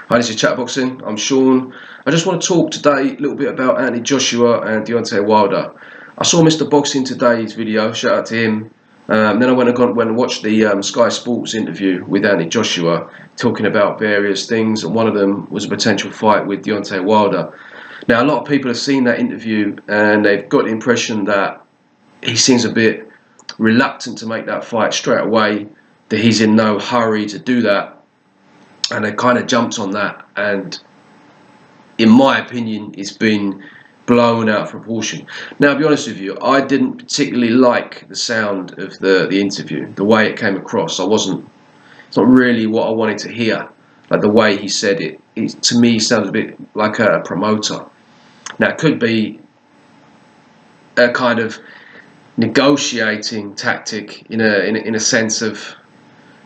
Hi, this is Chatboxing. I'm Sean. I just want to talk today a little bit about Anthony Joshua and Deontay Wilder. I saw Mr. Boxing Today's video. Shout out to him. Then I went and watched the Sky Sports interview with Anthony Joshua, talking about various things, and one of them was a potential fight with Deontay Wilder. Now, a lot of people have seen that interview and they've got the impression that he seems a bit reluctant to make that fight straight away, that he's in no hurry to do that. And they kind of jumped on that, and in my opinion, it's been blown out of proportion. Now, I'll be honest with you, I didn't particularly like the sound of the interview, the way it came across. It's not really what I wanted to hear. Like the way he said it, to me sounded a bit like a promoter. Now, it could be a kind of negotiating tactic in a sense of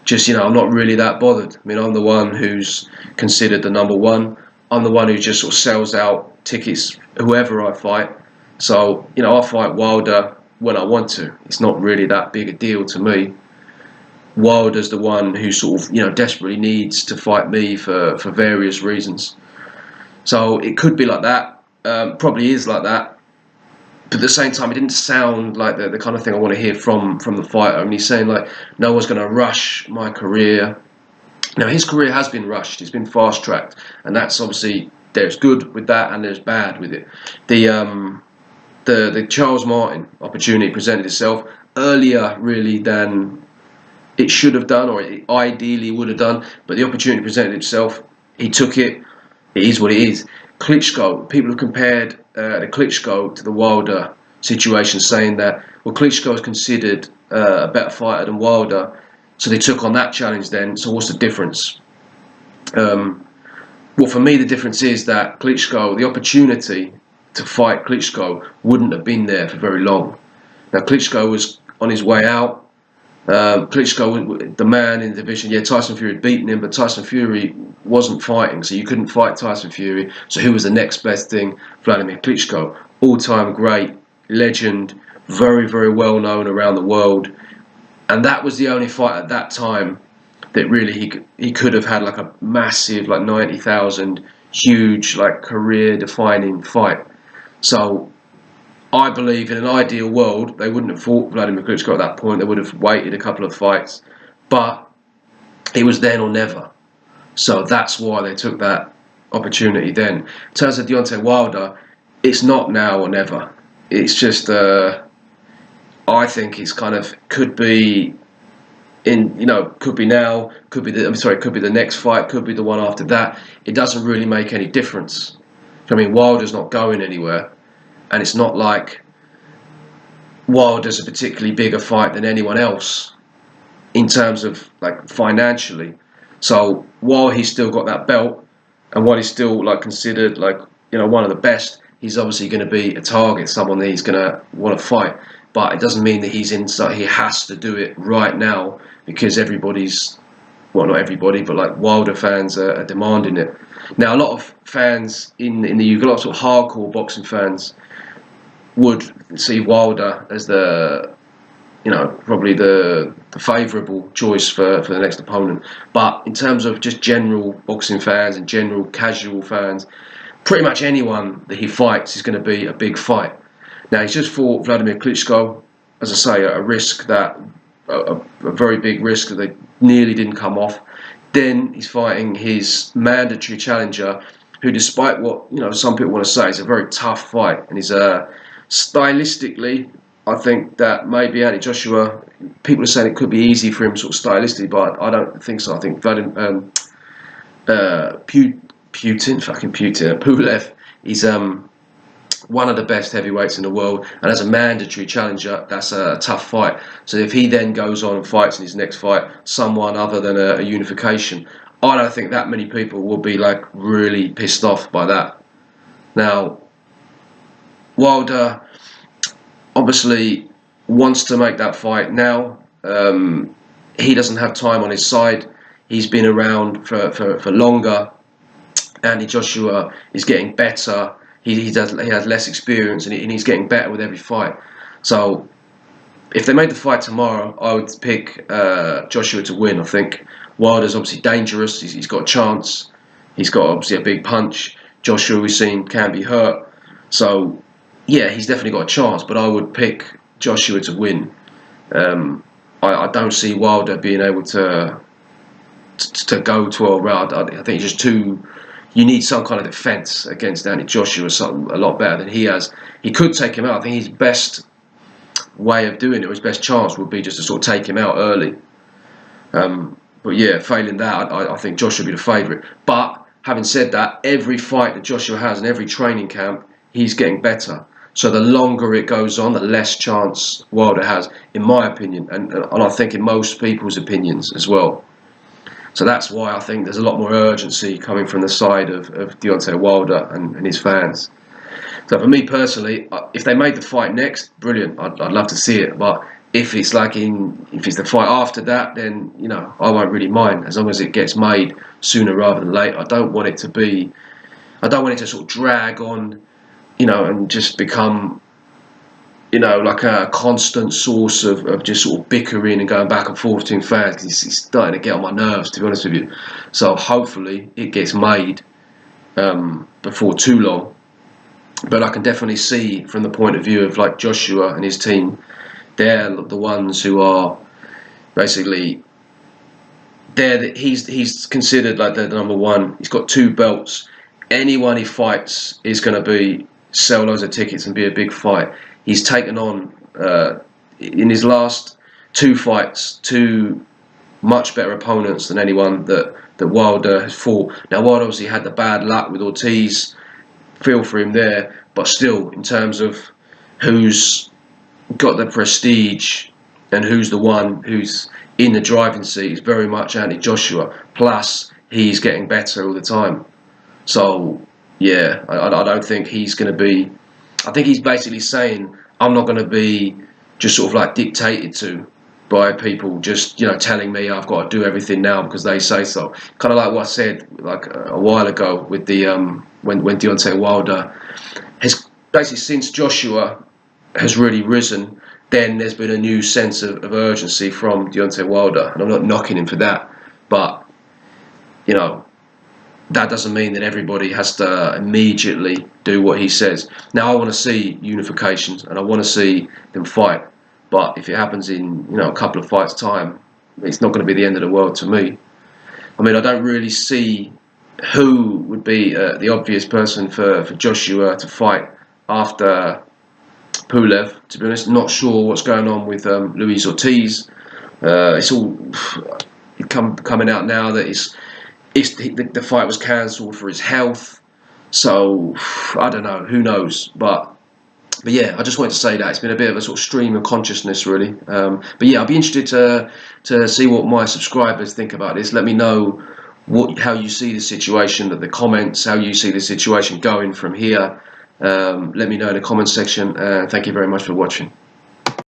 just, I'm not really that bothered. I mean, I'm the one who's considered the number one. I'm the one who just sort of sells out tickets whoever I fight. So, I'll fight Wilder when I want to. It's not really that big a deal to me. Wilder's the one who sort of, desperately needs to fight me for various reasons. So it could be like that. Probably is like that. But at the same time, it didn't sound like the kind of thing I want to hear from the fighter. I mean, he's saying, like, no one's going to rush my career. Now, his career has been rushed. It's been fast-tracked. And that's obviously, there's good with that and there's bad with it. The Charles Martin opportunity presented itself earlier, really, than it should have done, or it ideally would have done. But the opportunity presented itself. He took it. It is what it is. Klitschko, people have compared the Klitschko to the Wilder situation, saying that, well, Klitschko is considered a better fighter than Wilder, so they took on that challenge then. So what's the difference? Well, for me, the difference is that Klitschko, the opportunity to fight Klitschko wouldn't have been there for very long. Now, Klitschko was on his way out. Klitschko, the man in the division, Tyson Fury had beaten him, but Tyson Fury wasn't fighting, so you couldn't fight Tyson Fury. So who was the next best thing? Vladimir Klitschko, all-time great, legend, very, very well known around the world, and that was the only fight at that time that really he could have had like a massive, like 90,000, huge, like career-defining fight. So I believe in an ideal world, they wouldn't have fought Vladimir Klitschko at that point. They would have waited a couple of fights. But it was then or never. So that's why they took that opportunity then. In terms of Deontay Wilder, it's not now or never. It's just, I think it's kind of, could be could be now, could be the next fight, could be the one after that. It doesn't really make any difference. I mean, Wilder's not going anywhere. And it's not like Wilder's a particularly bigger fight than anyone else in terms of like financially. So while he's still got that belt and while he's still like considered like one of the best, he's obviously going to be a target, someone that he's going to want to fight. But it doesn't mean that he has to do it right now because everybody's, well, not everybody, but like Wilder fans are demanding it. Now, a lot of fans in the UK, a lot of sort of hardcore boxing fans would see Wilder as the, probably the favourable choice for the next opponent. But in terms of just general boxing fans and general casual fans, pretty much anyone that he fights is going to be a big fight. Now, he's just fought Vladimir Klitschko, as I say, a risk that, a very big risk that they nearly didn't come off. Then he's fighting his mandatory challenger, who, despite what some people want to say, is a very tough fight, and he's stylistically, I think that maybe Anthony Joshua, people are saying it could be easy for him sort of stylistically, but I don't think so. I think Pulev, he's one of the best heavyweights in the world, and as a mandatory challenger, that's a tough fight. So if he then goes on and fights in his next fight someone other than a unification, I don't think that many people will be like really pissed off by that. Now, Wilder obviously wants to make that fight now. He doesn't have time on his side. He's been around for longer. Anthony Joshua is getting better. He has less experience, and he's getting better with every fight. So if they made the fight tomorrow, I would pick Joshua to win. I think Wilder's obviously dangerous. He's got a chance. He's got obviously a big punch. Joshua, we've seen, can be hurt. So, yeah, he's definitely got a chance, but I would pick Joshua to win. I don't see Wilder being able to go 12 rounds. I think it's just too. You need some kind of defence against Anthony Joshua, something a lot better than he has. He could take him out. I think his best way of doing it, or his best chance, would be just to sort of take him out early. But yeah, failing that, I think Joshua would be the favourite. But having said that, every fight that Joshua has in every training camp, he's getting better. So the longer it goes on, the less chance Wilder has, in my opinion, and I think in most people's opinions as well. So that's why I think there's a lot more urgency coming from the side of Deontay Wilder and his fans. So for me personally, if they made the fight next, brilliant. I'd love to see it. But if it's if it's the fight after that, then I won't really mind, as long as it gets made sooner rather than later. I don't want it to sort of drag on, and just become, like a constant source of just sort of bickering and going back and forth between fans, because it's starting to get on my nerves, to be honest with you. So hopefully it gets made before too long. But I can definitely see, from the point of view of like Joshua and his team, they're the ones who are basically he's considered like the number one. He's got 2 belts. Anyone he fights is going to sell loads of tickets and be a big fight. He's taken on, in his last 2 fights, 2 much better opponents than anyone that Wilder has fought. Now, Wilder obviously had the bad luck with Ortiz. Feel for him there. But still, in terms of who's got the prestige and who's the one who's in the driving seat, is very much Anthony Joshua. Plus, he's getting better all the time. So, yeah, I don't think he's going to be... I think he's basically saying, I'm not going to be just sort of like dictated to by people just, telling me I've got to do everything now because they say so. Kind of like what I said like a while ago with the when Deontay Wilder has basically, since Joshua has really risen, then there's been a new sense of urgency from Deontay Wilder, and I'm not knocking him for that, but that doesn't mean that everybody has to immediately do what he says. Now, I want to see unifications and I want to see them fight. But if it happens in a couple of fights' time, it's not going to be the end of the world to me. I mean, I don't really see who would be the obvious person for Joshua to fight after Pulev. To be honest, not sure what's going on with Luis Ortiz. It's all coming out now that the fight was cancelled for his health. So I don't know. Who knows? But yeah, I just wanted to say that it's been a bit of a sort of stream of consciousness, really. But yeah, I'd be interested to see what my subscribers think about this. Let me know how you see the situation, the comments, how you see the situation going from here. Let me know in the comments section. Thank you very much for watching.